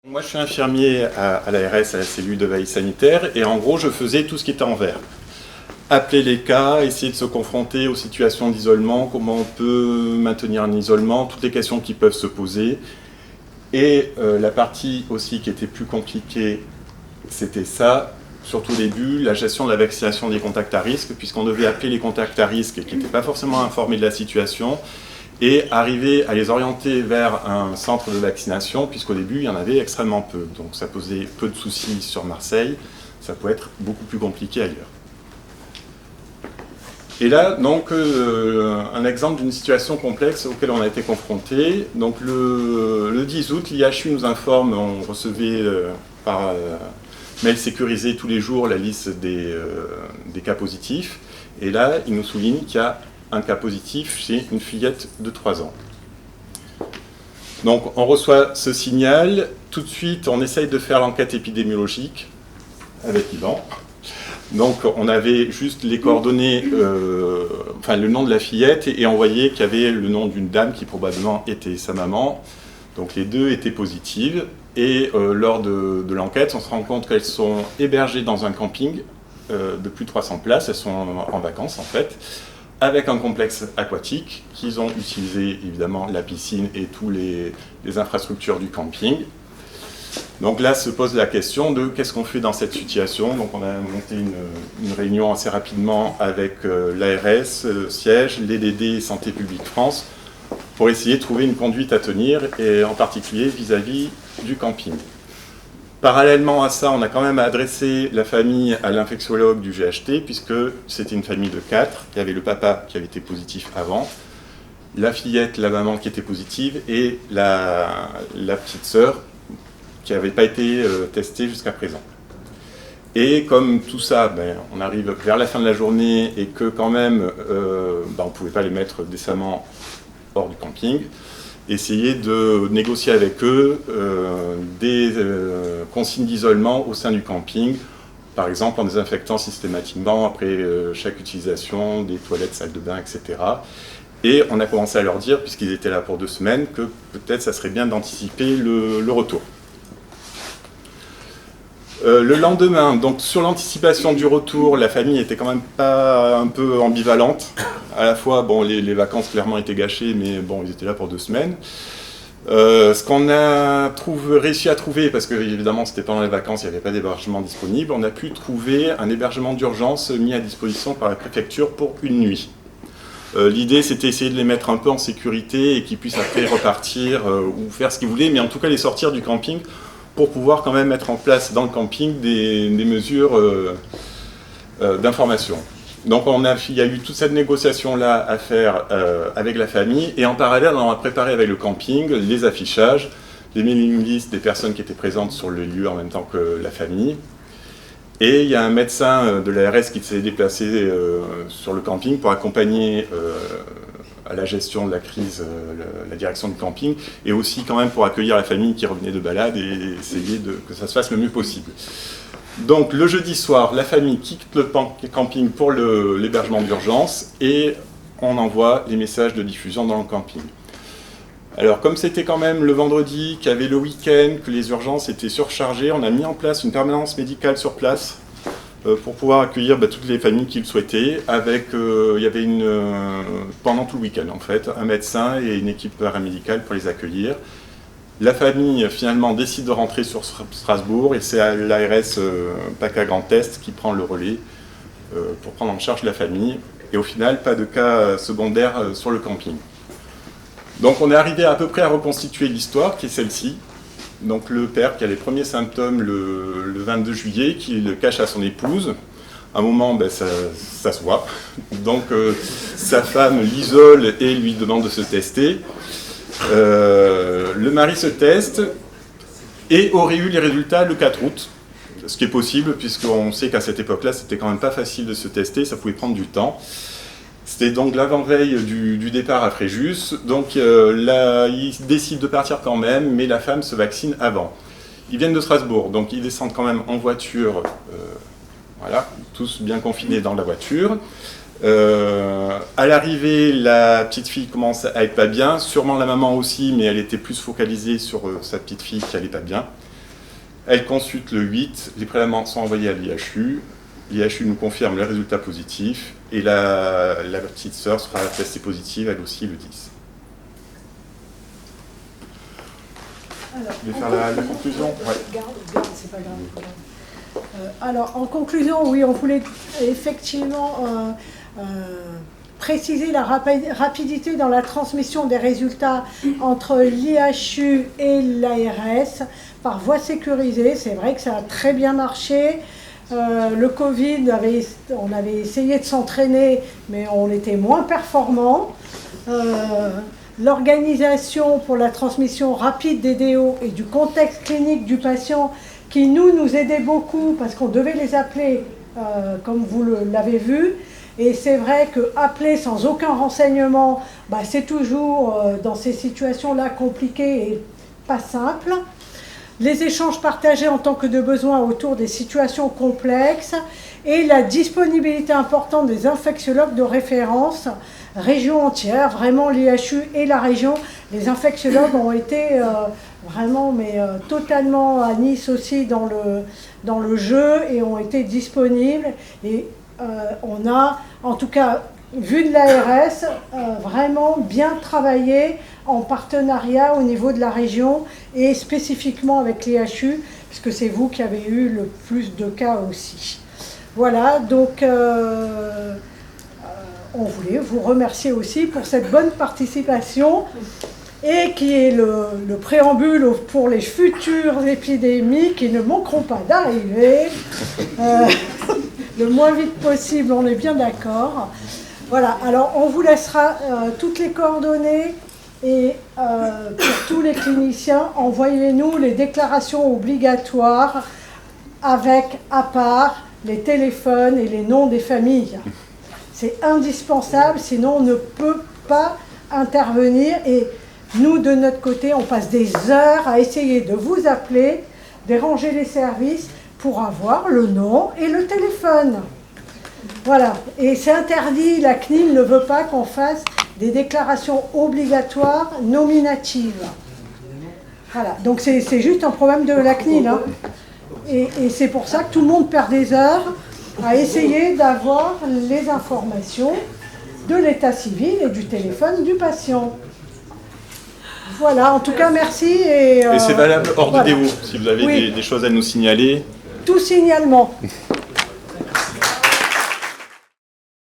Moi, je suis infirmier à l'ARS, à la cellule de veille sanitaire, et en gros, je faisais tout ce qui était en vert. Appeler les cas, essayer de se confronter aux situations d'isolement, comment on peut maintenir un isolement, toutes les questions qui peuvent se poser. Et la partie aussi qui était plus compliquée, c'était ça, surtout au début, la gestion de la vaccination des contacts à risque, puisqu'on devait appeler les contacts à risque qui n'étaient pas forcément informés de la situation, et arriver à les orienter vers un centre de vaccination, puisqu'au début, il y en avait extrêmement peu. Donc ça posait peu de soucis sur Marseille, ça peut être beaucoup plus compliqué ailleurs. Et là, donc, un exemple d'une situation complexe auquel on a été confronté. Donc le 10 août, l'IHU nous informe, on recevait par mail sécurisé tous les jours la liste des cas positifs. Et là, il nous souligne qu'il y a un cas positif chez une fillette de 3 ans. Donc on reçoit ce signal, tout de suite on essaye de faire l'enquête épidémiologique avec Yvan. Donc on avait juste les coordonnées, enfin le nom de la fillette, et on voyait qu'il y avait le nom d'une dame qui probablement était sa maman. Donc les deux étaient positives, et lors de l'enquête, on se rend compte qu'elles sont hébergées dans un camping de plus de 300 places, elles sont en vacances en fait, avec un complexe aquatique qu'ils ont utilisé évidemment la piscine et toutes les infrastructures du camping. Donc là se pose la question de qu'est-ce qu'on fait dans cette situation. Donc on a monté une réunion assez rapidement avec l'ARS, siège, l'EDD Santé publique France, pour essayer de trouver une conduite à tenir, et en particulier vis-à-vis du camping. Parallèlement à ça, on a quand même adressé la famille à l'infectiologue du GHT, puisque c'était une famille de 4. Il y avait le papa qui avait été positif avant, la fillette, la maman qui était positive, et la petite sœur qui n'avait pas été testée jusqu'à présent. Et comme tout ça, on arrive vers la fin de la journée, et que quand même, on ne pouvait pas les mettre décemment hors du camping, essayer de négocier avec eux des consignes d'isolement au sein du camping, par exemple en désinfectant systématiquement après chaque utilisation des toilettes, salles de bain, etc. Et on a commencé à leur dire, puisqu'ils étaient là pour 2 semaines, que peut-être ça serait bien d'anticiper le retour. Le lendemain, donc sur l'anticipation du retour, la famille était quand même pas un peu ambivalente. À la fois, bon, les vacances clairement étaient gâchées, mais bon, ils étaient là pour 2 semaines. Ce qu'on a réussi à trouver, parce que évidemment c'était pendant les vacances, il n'y avait pas d'hébergement disponible, on a pu trouver un hébergement d'urgence mis à disposition par la préfecture pour une nuit. L'idée c'était essayer de les mettre un peu en sécurité et qu'ils puissent après repartir ou faire ce qu'ils voulaient, mais en tout cas les sortir du camping pour pouvoir quand même mettre en place dans le camping des mesures d'information. Donc il y a eu toute cette négociation-là à faire avec la famille, et en parallèle on a préparé avec le camping les affichages, les mailing lists des personnes qui étaient présentes sur le lieu en même temps que la famille. Et il y a un médecin de l'ARS qui s'est déplacé sur le camping pour accompagner à la gestion de la crise, la direction du camping, et aussi quand même pour accueillir la famille qui revenait de balade et essayer que ça se fasse le mieux possible. Donc le jeudi soir, la famille quitte le camping pour l'hébergement d'urgence, et on envoie les messages de diffusion dans le camping. Alors comme c'était quand même le vendredi, qu'il y avait le week-end, que les urgences étaient surchargées, on a mis en place une permanence médicale sur place pour pouvoir accueillir toutes les familles qui le souhaitaient. Il y avait pendant tout le week-end en fait, un médecin et une équipe paramédicale pour les accueillir. La famille finalement décide de rentrer sur Strasbourg, et c'est l'ARS PACA Grand Est qui prend le relais pour prendre en charge la famille. Et au final, pas de cas secondaires sur le camping. Donc on est arrivé à peu près à reconstituer l'histoire, qui est celle-ci. Donc le père qui a les premiers symptômes le 22 juillet, qui le cache à son épouse. À un moment, ça se voit. Donc sa femme l'isole et lui demande de se tester. Le mari se teste et aurait eu les résultats le 4 août, ce qui est possible puisqu'on sait qu'à cette époque-là, c'était quand même pas facile de se tester, ça pouvait prendre du temps. C'était donc l'avant-veille du départ à Fréjus, donc ils décident de partir quand même, mais la femme se vaccine avant. Ils viennent de Strasbourg, donc ils descendent quand même en voiture, voilà, tous bien confinés dans la voiture. À l'arrivée, la petite fille commence à être pas bien, sûrement la maman aussi, mais elle était plus focalisée sur sa petite fille qui allait pas bien. Elle consulte le 8, les prélèvements sont envoyés à l'IHU. L'IHU nous confirme les résultats positifs et la petite sœur sera testée positive, elle aussi, le 10. Alors, vous voulez faire la conclusion? Garde, c'est pas grave. Alors, en conclusion, oui, on voulait effectivement préciser la rapidité dans la transmission des résultats entre l'IHU et l'ARS par voie sécurisée. C'est vrai que ça a très bien marché. Le Covid, on avait essayé de s'entraîner, mais on était moins performants. L'organisation pour la transmission rapide des DO et du contexte clinique du patient qui nous aidait beaucoup parce qu'on devait les appeler, comme vous l'avez vu. Et c'est vrai qu'appeler sans aucun renseignement, c'est toujours dans ces situations-là compliqué et pas simple. Les échanges partagés en tant que de besoin autour des situations complexes et la disponibilité importante des infectiologues de référence, région entière, vraiment l'IHU et la région. Les infectiologues ont été vraiment, totalement à Nice aussi dans le jeu et ont été disponibles. Et on a, en tout cas, vu de l'ARS, vraiment bien travaillé en partenariat au niveau de la région et spécifiquement avec l'IHU, puisque c'est vous qui avez eu le plus de cas aussi. Voilà, donc on voulait vous remercier aussi pour cette bonne participation et qui est le préambule pour les futures épidémies qui ne manqueront pas d'arriver le moins vite possible, on est bien d'accord. Voilà, alors on vous laissera toutes les coordonnées et pour tous les cliniciens, envoyez-nous les déclarations obligatoires avec, à part, les téléphones et les noms des familles. C'est indispensable, sinon on ne peut pas intervenir et nous, de notre côté, on passe des heures à essayer de vous appeler, déranger les services pour avoir le nom et le téléphone. Voilà, et c'est interdit, la CNIL ne veut pas qu'on fasse des déclarations obligatoires nominatives. Voilà, donc c'est juste un problème de la CNIL. Hein. Et c'est pour ça que tout le monde perd des heures à essayer d'avoir les informations de l'état civil et du téléphone du patient. Voilà, en tout cas, merci. Et c'est valable hors voilà. vidéo, si vous avez des choses à nous signaler. Tout signalement.